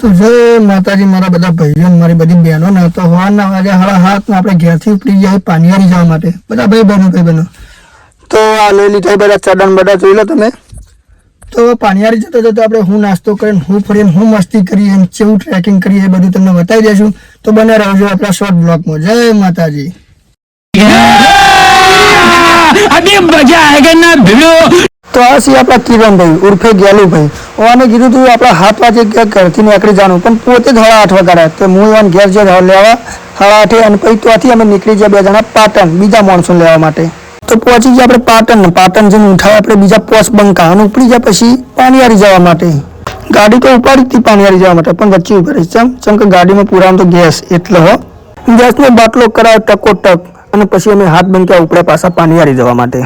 તો જય માતાજી મારા બધા ભાઈઓ મારી બધી બહેનો ને તો સવારના વાગે 7:30 ને આપણે ઘેરથી ઉપડી જાય પાનિયારી જવા માટે બધા ભાઈ બહેનો તો આ લઈ લીધા બધા ચડન બધા જોઈ લો તમે તો પાનિયારી જતો જતો આપણે હું નાસ્તો કરીને હું ફરીને હું મસ્તી કરીએ અને કેવું ટ્રેકિંગ કરીએ બધું તમને બતાવી દઈશું તો બને રહેજો આપણા શોર્ટ બ્લોગમાં જય માતાજી अभी मजा आएगा ना भिड़ो। તો આ છે આપણા કિરણભાઈ ઉર્ફે ગેલુભાઈ ઓને કીધું તું આપણા 7 વાગે ઘરથી નીકળી જવાનું પણ પોતે જ 8:30 વાગ્યા તો હું એને ઘેર જે લેવા 8:30 અને પછી ત્યાંથી અમે નીકળી ગયા 2 જણા પાટણ બીજા મોણસું લેવા માટે તો પહોંચી ગયા આપણે પાટણ જઈને ઉઠાય આપણે બીજા પોસ બંકા અને ઉપડી ગયા પછી પાનિયારી જવા માટે ગાડી તો ઉપાડી હતી પાનિયારી જવા માટે પણ વચ્ચે ઉભી રહી ચમ કે ગાડીમાં પુરાણ તો ગેસ એટલે હો ગેસનો બાટલો કરાયો ટકોટક અને પછી અમે હાથ બંક્યા ઉપડ્યા પાછા પાનિયારી જવા માટે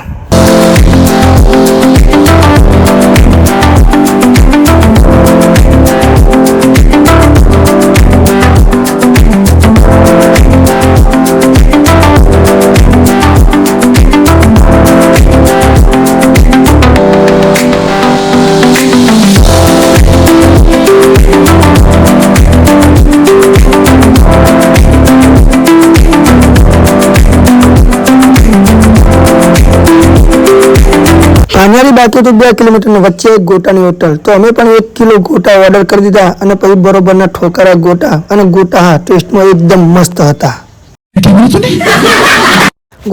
પાનિયારી બાકી તો 2 કિલોમીટરની વચ્ચે એક ગોટાની હોટલ તો અમે પણ 1 કિલો ગોટા ઓર્ડર કરી દીધા અને પછી બરોબરના ઠોકરા ગોટા અને ગોટા હા ટેસ્ટમાં એકદમ મસ્ત હતા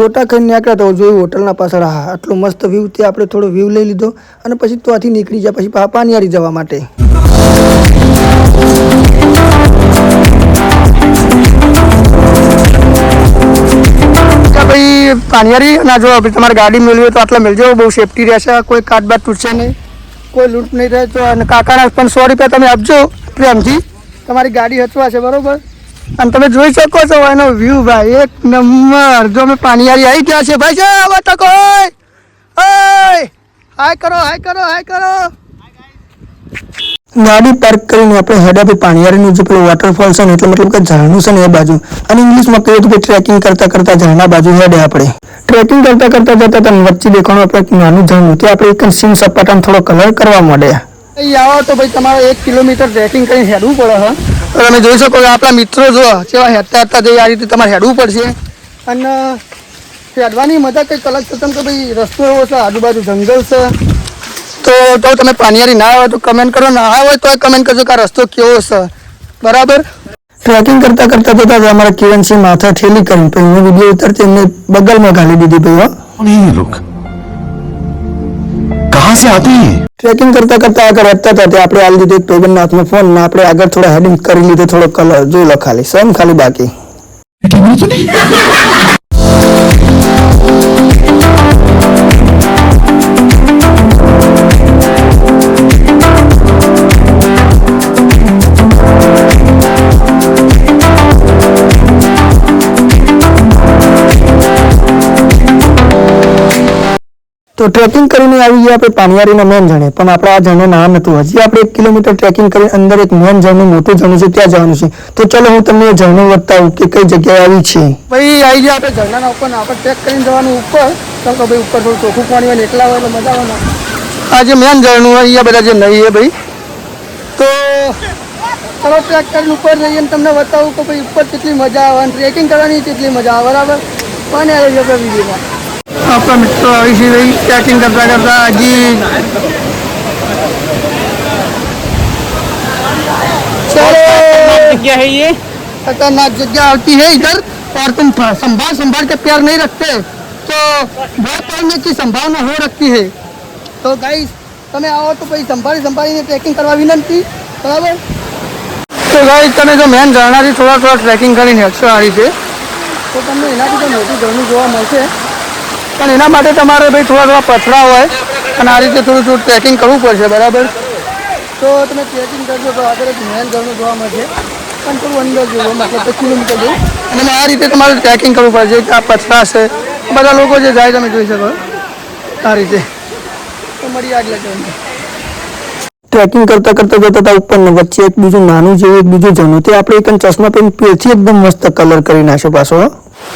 ગોટા ખાઈને નીકળ્યા તો જોયું હોટલના પાછળ હા આટલો મસ્ત વ્યૂ તે આપણે થોડો વ્યૂ લઈ લીધો અને પછી ત્યાંથી નીકળી ગયા પછી પાનિયારી જવા માટે ભાઈ પાનિયારી ના જો તમારે ગાડી મેળવી તો આટલા મેળજો બહુ સેફટી રહેશે કોઈ કાટબાટ તૂટશે નહીં કોઈ લૂંટ નહીં રહે તો અને કાકાના પણ 100 રૂપિયા તમે આપજો પ્રેમથી તમારી ગાડી હચવાશે બરોબર અને તમે જોઈ શકો છો એનો વ્યૂ ભાઈ એક નંબર જો અમે પાનિયારી આવી ગયા છે ભાઈ આવો તો કોઈ હાય કરો ગાડી પાર્ક કરીને આપણે હેડા પાનિયારીનું જે પેલું વોટરફોલ છે ને એટલે મતલબ કે ઝરણું છે ને એ બાજુ અને ઇંગ્લિશમાં કહીએ તો ટ્રેકિંગ કરતા ઝરણા બાજુ હેડે આપણે ટ્રેકિંગ કરતા જતા તમને વચ્ચે દેખાણું આપણે નાનું ઝરણું તે આપણે એક સીમ સપાટાનો થોડો કલર કરવા માંડે અહીં આવો તો ભાઈ તમારે 1 કિલોમીટર ટ્રેકિંગ કરીને હેડવું પડે હા તો તમે જોઈ શકો કે આપણા મિત્રો જો કેવા હેડતા જઈએ આ રીતે તમારે હેડવું પડશે અને હેડવાની મજા કંઈક અલગ છે કે ભાઈ રસ્તો એવો છે આજુબાજુ જંગલ છે તો તમે પાનિયારી ના આવે તો કમેન્ટ કરો ના આવે તો કમેન્ટ કરજો કે આ રસ્તો કેવો છે બરાબર ટ્રેકિંગ કરતા જતા અમારા કિરણસિંહ માથા ઠેલી કરીને પછી હું વિડીયો ઉતારતી એમને બગલમાં ઘાલી દીધી ભાઈ लोग कहाँ से आते हैं? ટ્રેકિંગ કરતા આગળ વધતા હતા આપણે હાલ દીધો એક ભાઈબંધના હાથમાં ફોન ને આપણે આગળ થોડા હેડિંગ કરી લીધો થોડો કલર જોઈ લો ખાલી સમ ખાલી બાકી તો ટ્રેકિંગ કરીને આવી ગયા આપણે પાનિયારીના મેન ઝરણે પણ આપણે આ ઝરણે નામ હતું હજી આપણે 1 કિલોમીટર ટ્રેકિંગ કરી અંદર એક મેન ઝરણું મોટું ઝરણું છે ત્યાં જવાનું છે તો ચલો હું તમને એ ઝરણું બતાવું કે કઈ જગ્યાએ આવી છે ભાઈ આવી ગયા આપણે ઝરણાના ઉપર ને આપણે ટ્રેક કરીને જવાનું ઉપર તો ભાઈ ઉપર થોડું ચોખ્ખું પાણી હોય એકલા હોય તો મજા આવે આ જે મેન ઝરણું હોય અહીંયા બધા જે નહીં છે ભાઈ તો ચલો ટ્રેક કરીને ઉપર જઈએ તમને બતાવું કે ભાઈ ઉપર કેટલી મજા આવે અને ટ્રેકિંગ કરવાની કેટલી મજા આવે બરાબર પણ આવી જશે વિડીયોમાં આપણા મિત્રો આવી છે ભાઈ ટ્રેકિંગ કરતા હજી जगह है ये खतरनाक जगह आती है इधर और तुम संभाल के पैर नहीं रखते तो बहुत पड़ने की संभावना हो रखती है तो गाइस તમે આવો તો પછી સંભાળીને ટ્રેકિંગ કરવા વિનંતી બરાબર તો ગાઈસ તમે જો મેન ઝરણાથી થોડા ટ્રેકિંગ કરીને હેડશો આ રીતે તો તમને એનાથી તો મોટું ઝરણું જોવા મળશે પણ એના માટે તમારે ભાઈ થોડા પથરા હોય અને આ રીતે થોડું ટ્રેકિંગ કરવું પડશે બરાબર તો તમે ટ્રેકિંગ કરજો તો આગળ એક મેન ઝરણું જોવા મળશે પણ થોડું અંદર જેવું મતલબ 5 કિલોમીટર જેવું અને આ રીતે તમારે ટ્રેકિંગ કરવું પડશે આ પથરા છે બધા લોકો જે જાય તમે જોઈ શકો આ રીતે તો મળી આગળ ટ્રેકિંગ કરતા જતા હતા ઉપર ને વચ્ચે એક બીજું નાનું જેવું એક બીજું ઝરણું તે આપણે એક ચશ્મા પહેરીને પેથી એકદમ મસ્ત કલર કરી નાખ્યો પાછો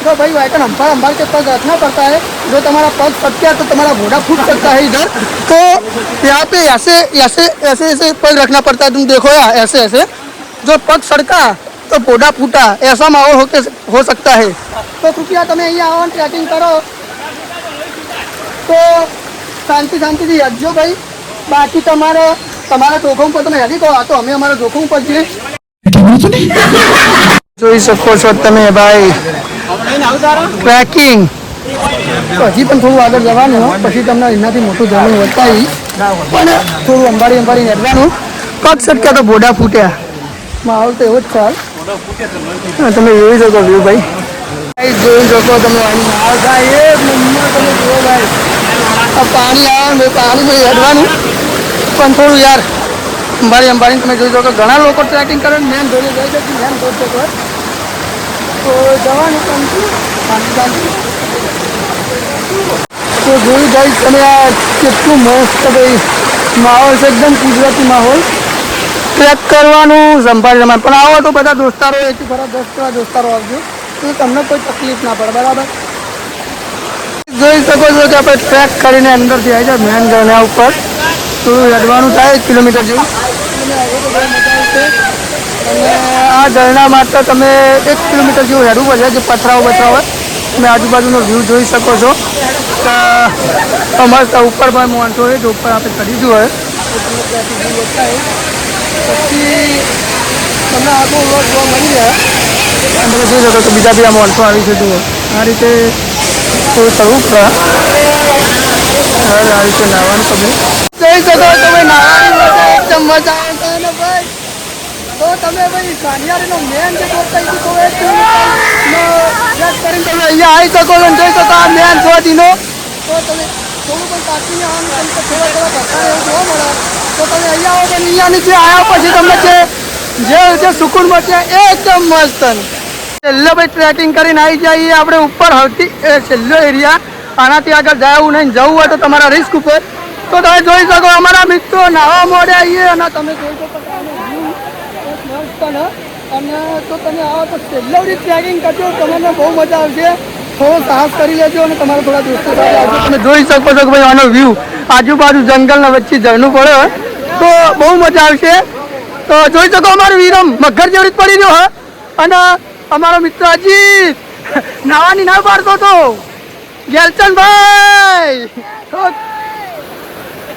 तो भाई वाइकन अंबार के पग रखना पड़ता है जो तुम्हारा पग फट गया तो तुम्हारा घोड़ा फूट सकता है इधर तो यहाँ पे ऐसे पग रखना पड़ता है तुम देखो यार ऐसे जो पग सड़का तो पोडा फूटा ऐसा माहौल हो सकता है तो कृपया તમે અહીંયા આવો ટ્રેકિંગ કરો તો શાંતિથી હટજો ભાઈ બાકી તમારા જોખમ પર તમે હેડી કહો આ તો અમે અમારા જોખમ પર છીએ જોઈ શકો છો તમે ભાઈ ટ્રેકિંગ હજી પણ થોડું આગળ જવાનું હોય પછી તમને એનાથી મોટું ઝરણું બતાવી પણ થોડું અંબાડી હેડવાનું પગ સટક્યા તો બોડા ફૂટ્યા માહોલ તો એવો જ ચાલ તમે જોઈ શકો વ્યૂ ભાઈ જોઈ શકો તમે માહોલ થાય એક નંબર તમે જુઓ ભાઈ આ પાણી આવે પાણીમાં હેડવાનું પણ થોડું યાર અંબાડી તમે જોઈ શકો ઘણા લોકો ટ્રેકિંગ કરે મેન જોઈ જાય છે મેન જોઈ શકો તો જવાનું પણ શાંતિ તો જોઈ જાય તમે આ કેટલું મસ્ત ભાઈ માહોલ છે એકદમ કુદરતી માહોલ ટ્રેક કરવાનું સંભાળી રમાય પણ આવો તો બધા દોસ્તારો એથી ખરા 10 જેવા દોસ્તારો આવજો તો તમને કોઈ તકલીફ ના પડે બરાબર જોઈ શકો છો કે આપણે ટ્રેક કરીને અંદરથી આવી જાય મેન ઝરણા ઉપર થોડું હેડવાનું થાય 1 કિલોમીટર જેવું અને આ ઝરણા માટે તમે 1 કિલોમીટર જેવું હેડવું પડશે જે પથરાઓ તમે આજુબાજુનો વ્યૂ જોઈ શકો છો મસ્ત ઉપર પણ માણસો હોય જો ઉપર આપણે ચડીશું હોય પછી તમને આખો વ્લોગ જોવા મળી જાય અને તમે જોઈ શકો તો બીજા બી આ માણસો આવી છે જુઓ આ રીતે થોડું ચડવું પડે આ રીતે નાહવાનું તમે જોઈ શકો તમે નાહવાની મજા એકદમ મજા આવે ને ભાઈ તો તમે ભાઈ સાનિયારીનો મેન જે દોસ્તા છે તો એક કરીને તમે અહીંયા આવી શકો છો જોઈ શકો આ મેન છોડીનો તો તમે થોડું પણ કાચીને આવવાનું તમને થોડા ધક્કા એવું જોવા મળે તો તમે અહીંયા આવો પણ અહીંયા નીચે આવ્યા પછી તમને જે સુકૂન મળશે એકદમ મસ્ત છેલ્લે ભાઈ ટ્રેકિંગ કરીને આવી જઈએ આપણે ઉપર સૌથી છેલ્લો એરિયા આનાથી આગળ જવું નહીં જવું હોય તો તમારા રિસ્ક ઉપર તો તમે જોઈ શકો અમારા મિત્રો નાવા મોડે આવીએ અને તમે જોઈ શકો મસ્ત ને અને તો તમે આવો તો છેલ્લે ટ્રેકિંગ કરજો તમને બહુ મજા આવશે થોડો સાહસ કરી લેજો અને તમારા થોડા દોસ્તો સાથે આવજો તમે જોઈ શકો છો કે ભાઈ આનો વ્યૂ આજુબાજુ જંગલના વચ્ચે ઝરણું પડે તો બહુ મજા આવશે તો જોઈ શકો અમારું વિરમ મગર જેવડી જ પડી રહ્યો હે અને અમારો મિત્ર અજીત નાવાની ના પાડતો હતો ગેલચંદભાઈ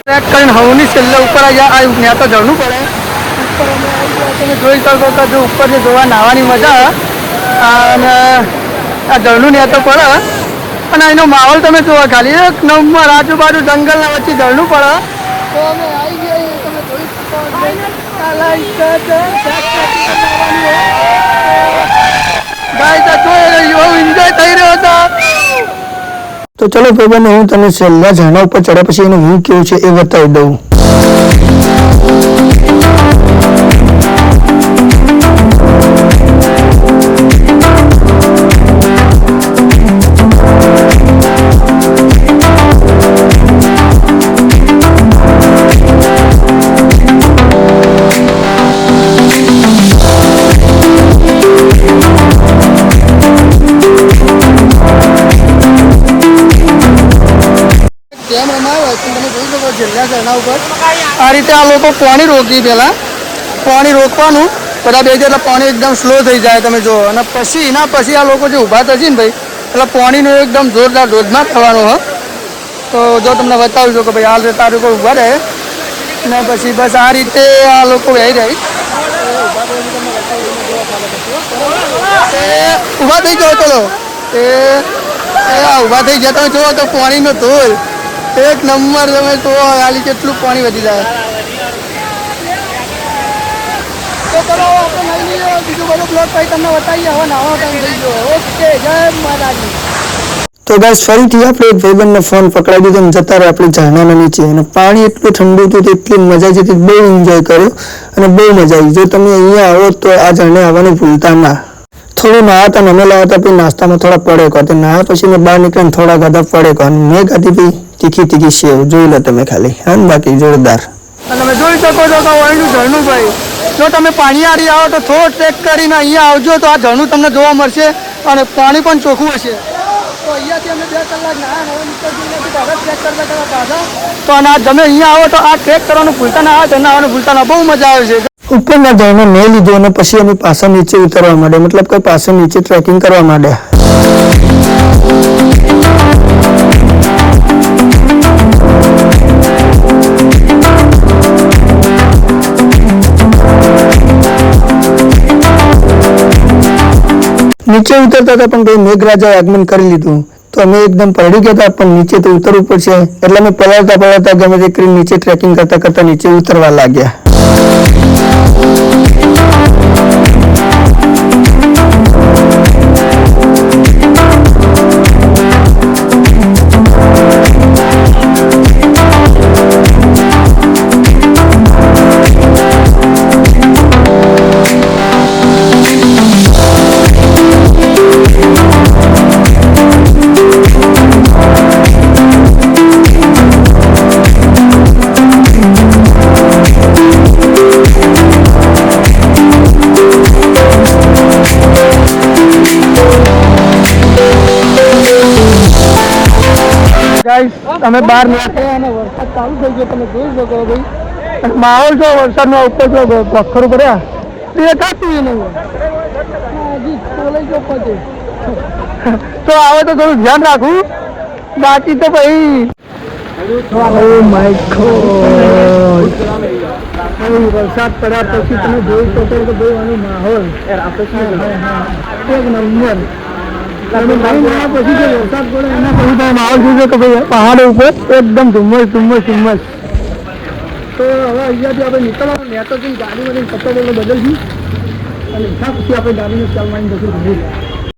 ટ્રેક કરીને હવની છેલ્લે ઉપર આવ્યા ત્યાં તો ઝરણું પડે ઉપર અમે આવી ગયા તમે જોઈ શકો કે જો ઉપર જે જોવા નાવાની મજા અને આ ઝરણું ત્યાં તો પડે અને એનો માહોલ તમે જોવા ખાલી એક નંબર આજુબાજુ જંગલના વચ્ચે ઝરણું પડે તો અમે આવી ગયા તમે જોઈ શકો તો ચલો ભાઈબંધો હું તમને છેલ્લા ઝરણા ઉપર ચડ્યા પછી એનું વ્યૂ કેવું છે એ બતાવી દઉં આ રીતે આ લોકો પાણી રોકી પહેલાં પાણી રોકવાનું બધા બે એટલે પાણી એકદમ સ્લો થઈ જાય તમે જુઓ અને પછી એના પછી આ લોકો જે ઊભા થશે ને ભાઈ એટલે પાણીનું એકદમ જોરદાર ધોધમાર થવાનું હોય તો જો તમને બતાવું છું કે ભાઈ આ રીતે આ લોકો ઊભા રહે ને પછી બસ આ રીતે આ લોકો વહી રહી ઊભા થઈ ગયો ચલો ઊભા થઈ ગયા તમે જુઓ તો પાણીનો ધોધ એક નંબર તમે તો ખાલી કેટલું પાણી વધી જાય તો ચલો આપણે લઈ લઈએ બીજું બધું બ્લોગ પછી તમને બતાવીએ હવે નાવાનો ટાઈમ થઈ ગયો ઓકે જય માતાજી તો બસ ફરીથી આપણે એક ભાઈબંધનો ફોન પકડાવી દીધો અને જતા રહે આપણે ઝરણાના નીચે અને પાણી એટલું ઠંડુ હતું એટલી મજા આવી હતી બહુ એન્જોય કર્યો અને બહુ મજા આવી જો તમે અહીંયા આવો તો આ ઝરણે આવવાનું ભૂલતા ના થોડું નાહતા અમે લાવ્યા હતા પછી નાસ્તામાં થોડા પડેકો તે નાહ્યા પછી મેં બહાર નીકળીને થોડા ગાધા પડેકો અને મેં ખાધી પછી તીખી સેવ જોઈ લો તમે ખાલી હા ને બાકી જોરદાર અને તમે જોઈ શકો છો કે અહીંનું ઝરણું ભાઈ જો તમે પાણીયારી આવો તો થોડો ટ્રેક કરીને અહીંયા આવજો તો આ ઝરણું તમને જોવા મળશે અને પાણી પણ ચોખ્ખું હશે તો અહીંયાથી અમે 2 કલાક નાહ્યા હવે નીકળી પાછા ટ્રેક કરતા પાછા તો અને તમે અહીંયા આવો તો આ ટ્રેક કરવાનું ભૂલતા ના આવે તો આવવાનું ભૂલતા ના બહુ મજા આવે છે ઉપરના ઝરણો નહીં લીધો અને પછી અમે પાછા નીચે ઉતરવા માંડે, મતલબ કે પાછા નીચે ટ્રેકિંગ કરવા માંડે. નીચે ઉતરતા હતા પણ ભાઈ મેઘરાજાએ આગમન કરી લીધું, તો અમે એકદમ પડી ગયા હતા, પણ નીચે તો ઉતરવું પડશે એટલે અમે પલાળતા ગમે તે કરીને નીચે ટ્રેકિંગ કરતા કરતા નીચે ઉતરવા લાગ્યા. ગાઈસ તમે બહાર નીકળ્યા અને વરસાદ ચાલુ થઈ ગયો, તમે જોઈ શકો ભાઈ. અને માહોલ જો વરસાદનો ઉપર જો પથ્થર ભર્યા દેખાતું નહીં હજી ચોલાઈ ગયો પછી. તો આવે તો થોડું ધ્યાન રાખવું, બાકી તો ભાઈ વરસાદ પડ્યા પછી તમે જોઈ શકો કે ભાઈ આનો માહોલ એક નંબર. પછી જે વરસાદ પડે એના પછી તમે માહોલ જોજો કે ભાઈ પહાડો ઉપર એકદમ ધુમ્મસ ધુમ્મસ ધુમ્મસ. તો હવે અહીંયાથી આપણે નીકળવાનું નેતો જઈને ગાડીમાંથી કપડાં બદલશું અને પછી આપણે ગાડીને ચાલવાની જશું.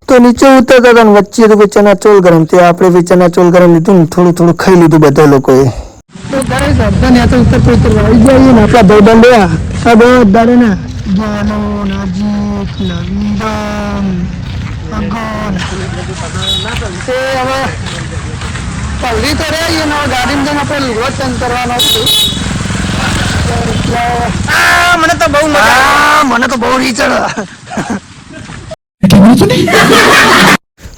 તો નીચે ઉતરતા હતા ને વચ્ચે તો ચના ચોલ ગરમ, તે આપણે ચના ચોલ ગરમ લીધું ને થોડું થોડું ખાઈ લીધું બધા લોકોએ. તો ગાઈસ બધા નેતા ઉતરતા આવી ગયા ને આપણા ભાઈબંધ આ બધા ને જાનો નજીક નવીન અગન તે હવે પલ્લી તો રહી ને ગાડીમાં જઈને આપણે લુગડો ચેન્જ કરવાનો મને તો બહુ મજા, મને તો બહુ રીચડ.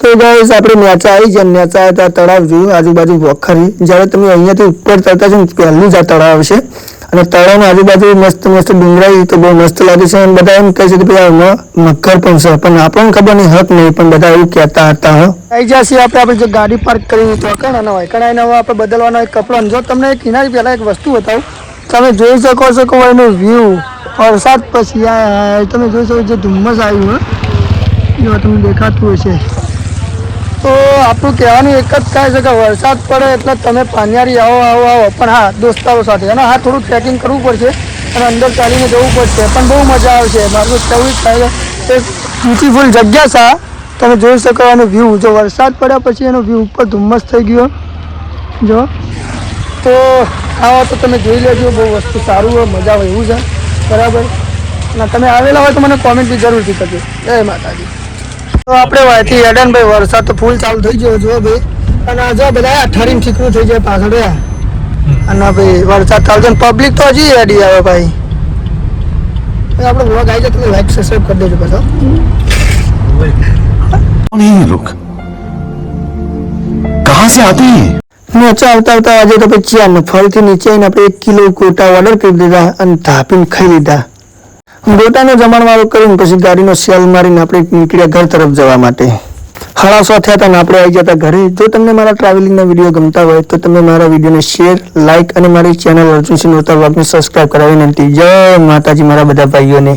તો ગાઈસ આપણે નેચા આવી જાય, નેચા આવ્યા તળાવ જોયું આજુબાજુ વખરી. જ્યારે તમે અહીંયાથી ઉપર ચડતા છો ને પહેલું જ આ તળાવ છે અને તળાવની આજુબાજુ મસ્ત મસ્ત ડુંગરાઈ તો બહુ મસ્ત લાગે છે. અને બધા એમ કહે છે કે ભાઈ આમાં મગર પણ છે, પણ આપણને ખબર નહીં, હક નહીં, પણ બધા એવું કહેતા હતા. આવી જશે આપણે જે ગાડી પાર્ક કરી તો કણાના હોય કણાઈને હવે આપણે બદલવાનો એક કપડો. જો તમને કિનારી પહેલાં એક વસ્તુ બતાવું, તમે જોઈ શકો છો કે એનો વ્યૂ વરસાદ પછી તમે જોઈ શકો જે ધુમ્મસ આવ્યું હોય જો તમને દેખાતું હશે. તો આપણું કહેવાનું એક જ થાય છે કે વરસાદ પડે એટલે તમે પાનિયારી આવો આવો આવો, પણ હા દોસ્તારો સાથે. અને હા થોડું ટ્રેકિંગ કરવું પડશે અને અંદર ચાલીને જવું પડશે, પણ બહુ મજા આવશે. મારું કેવું જ થાય છે એક બ્યુટીફુલ જગ્યા છે, તમે જોઈ શકો એનો વ્યૂ. જો વરસાદ પડ્યા પછી એનો વ્યૂ ઉપર ધુમ્મસ થઈ ગયો જો, તો આવો તો તમે જોઈ લેજો, બહુ વસ્તુ સારું હોય, મજા આવે એવું છે. બરાબર ના તમે આવેલા હોય તો મને કોમેન્ટ બી જરૂરથી કરજો. જય માતાજી. તો આપણે વાયથી હેડન ભાઈ વરસાદ તો ફૂલ ચાલુ થઈ ગયો જો ભાઈ, અને જો બધા અઠારીને ઠીકરું થઈ જાય પાછળ રહ્યા અને ભાઈ વરસાદ ચાલુ છે. પબ્લિક તો હજી હેડી આવે ભાઈ. આપણે વ્લોગ આવી જાય તમે લાઈક સબસ્ક્રાઈબ કરી દેજો પાછો. लोग कहाँ से आते हैं? નીચે આવતા આવતા આજે તો પછી આ ફરીથી નીચે આવીને આપણે 1 કિલો ગોટા ઓર્ડર કરી દીધા અને ધાપીને ખાઈ લીધા. ગોટાનો જમણવારો કરીને પછી ગાડીનો સેલ મારીને આપણે નીકળ્યા ઘર તરફ જવા માટે. 6:30 થયા હતા ને આપણે આવી જતા ઘરે. જો તમને મારા ટ્રાવેલિંગના વિડીયો ગમતા હોય તો તમે મારા વિડીયોને શેર, લાઇક અને મારી ચેનલ અર્જુન સિંહ નોરતા વ્લોગને સબસ્ક્રાઈબ કરાવી વિનંતી. જય માતાજી મારા બધા ભાઈઓને.